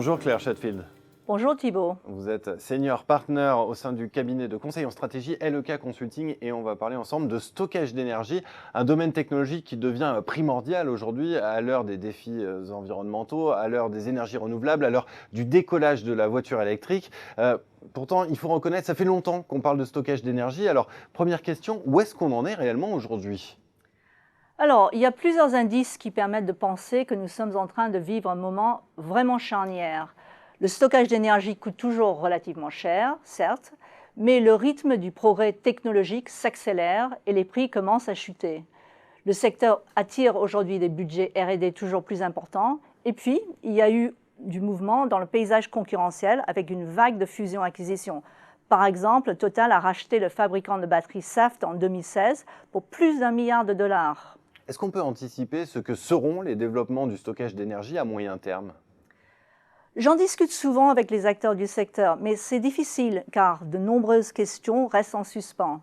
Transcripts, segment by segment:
Bonjour Claire Chatfield. Bonjour Thibault. Vous êtes senior partner au sein du cabinet de conseil en stratégie LEK Consulting et on va parler ensemble de stockage d'énergie, un domaine technologique qui devient primordial aujourd'hui à l'heure des défis environnementaux, à l'heure des énergies renouvelables, à l'heure du décollage de la voiture électrique. Pourtant, il faut reconnaître, ça fait longtemps qu'on parle de stockage d'énergie. Alors, première question, où est-ce qu'on en est réellement aujourd'hui ? Alors, il y a plusieurs indices qui permettent de penser que nous sommes en train de vivre un moment vraiment charnière. Le stockage d'énergie coûte toujours relativement cher, certes, mais le rythme du progrès technologique s'accélère et les prix commencent à chuter. Le secteur attire aujourd'hui des budgets R&D toujours plus importants. Et puis, il y a eu du mouvement dans le paysage concurrentiel avec une vague de fusion-acquisition. Par exemple, Total a racheté le fabricant de batteries Saft en 2016 pour plus d'1 milliard de dollars. Est-ce qu'on peut anticiper ce que seront les développements du stockage d'énergie à moyen terme ? J'en discute souvent avec les acteurs du secteur, mais c'est difficile car de nombreuses questions restent en suspens.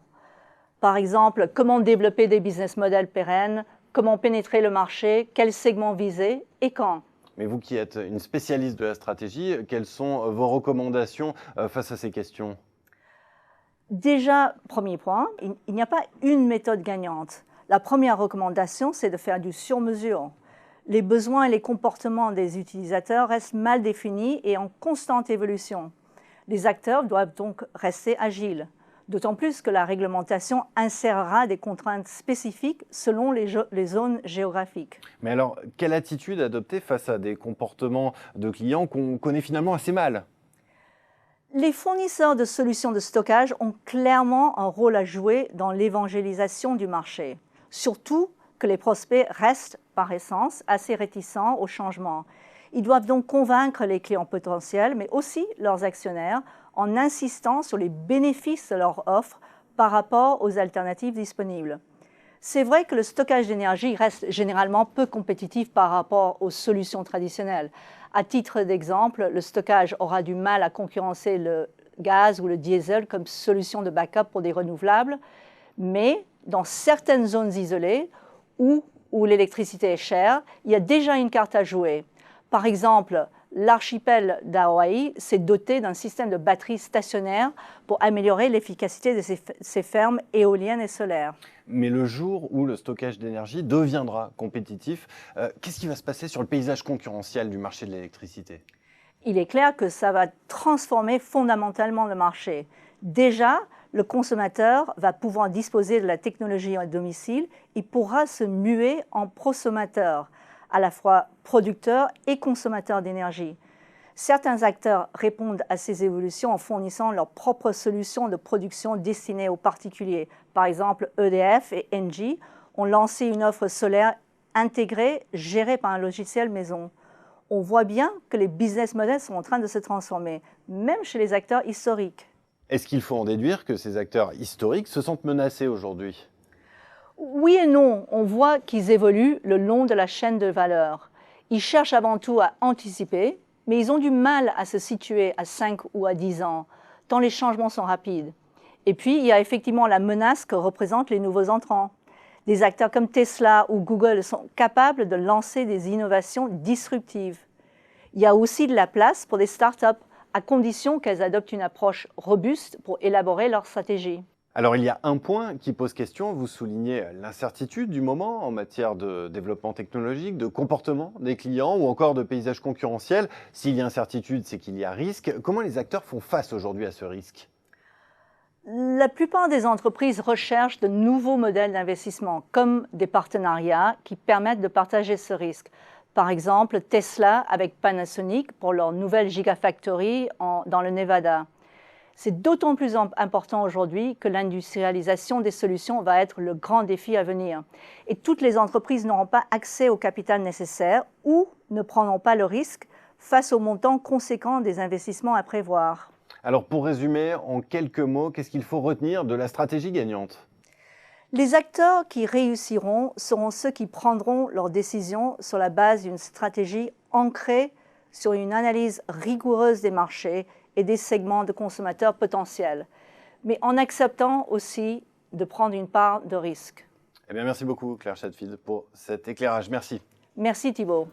Par exemple, comment développer des business models pérennes, comment pénétrer le marché, quel segment viser et quand. Mais vous qui êtes une spécialiste de la stratégie, quelles sont vos recommandations face à ces questions ? Déjà, premier point, il n'y a pas une méthode gagnante. La première recommandation, c'est de faire du sur-mesure. Les besoins et les comportements des utilisateurs restent mal définis et en constante évolution. Les acteurs doivent donc rester agiles, d'autant plus que la réglementation insérera des contraintes spécifiques selon les zones géographiques. Mais alors, quelle attitude adopter face à des comportements de clients qu'on connaît finalement assez mal ? Les fournisseurs de solutions de stockage ont clairement un rôle à jouer dans l'évangélisation du marché, surtout que les prospects restent, par essence, assez réticents au changement. Ils doivent donc convaincre les clients potentiels, mais aussi leurs actionnaires, en insistant sur les bénéfices de leur offre par rapport aux alternatives disponibles. C'est vrai que le stockage d'énergie reste généralement peu compétitif par rapport aux solutions traditionnelles. À titre d'exemple, le stockage aura du mal à concurrencer le gaz ou le diesel comme solution de backup pour des renouvelables, mais dans certaines zones isolées où l'électricité est chère, il y a déjà une carte à jouer. Par exemple, l'archipel d'Hawaï s'est doté d'un système de batteries stationnaires pour améliorer l'efficacité de ses fermes éoliennes et solaires. Mais le jour où le stockage d'énergie deviendra compétitif, qu'est-ce qui va se passer sur le paysage concurrentiel du marché de l'électricité ? Il est clair que ça va transformer fondamentalement le marché. Déjà, le consommateur va pouvoir disposer de la technologie à domicile, il pourra se muer en prosommateur, à la fois producteur et consommateur d'énergie. Certains acteurs répondent à ces évolutions en fournissant leurs propres solutions de production destinées aux particuliers. Par exemple, EDF et Engie ont lancé une offre solaire intégrée, gérée par un logiciel maison. On voit bien que les business models sont en train de se transformer, même chez les acteurs historiques. Est-ce qu'il faut en déduire que ces acteurs historiques se sentent menacés aujourd'hui ? Oui et non, on voit qu'ils évoluent le long de la chaîne de valeur. Ils cherchent avant tout à anticiper, mais ils ont du mal à se situer à 5 ou à 10 ans, tant les changements sont rapides. Et puis, il y a effectivement la menace que représentent les nouveaux entrants. Des acteurs comme Tesla ou Google sont capables de lancer des innovations disruptives. Il y a aussi de la place pour des startups, à condition qu'elles adoptent une approche robuste pour élaborer leur stratégie. Alors il y a un point qui pose question, vous soulignez l'incertitude du moment en matière de développement technologique, de comportement des clients ou encore de paysage concurrentiel. S'il y a incertitude, c'est qu'il y a risque. Comment les acteurs font face aujourd'hui à ce risque ? La plupart des entreprises recherchent de nouveaux modèles d'investissement, comme des partenariats qui permettent de partager ce risque. Par exemple, Tesla avec Panasonic pour leur nouvelle Gigafactory dans le Nevada. C'est d'autant plus important aujourd'hui que l'industrialisation des solutions va être le grand défi à venir. Et toutes les entreprises n'auront pas accès au capital nécessaire ou ne prendront pas le risque face au montant conséquent des investissements à prévoir. Alors pour résumer, en quelques mots, qu'est-ce qu'il faut retenir de la stratégie gagnante ? Les acteurs qui réussiront seront ceux qui prendront leurs décisions sur la base d'une stratégie ancrée sur une analyse rigoureuse des marchés et des segments de consommateurs potentiels, mais en acceptant aussi de prendre une part de risque. Eh bien, merci beaucoup Claire Chatfield pour cet éclairage. Merci. Merci Thibault.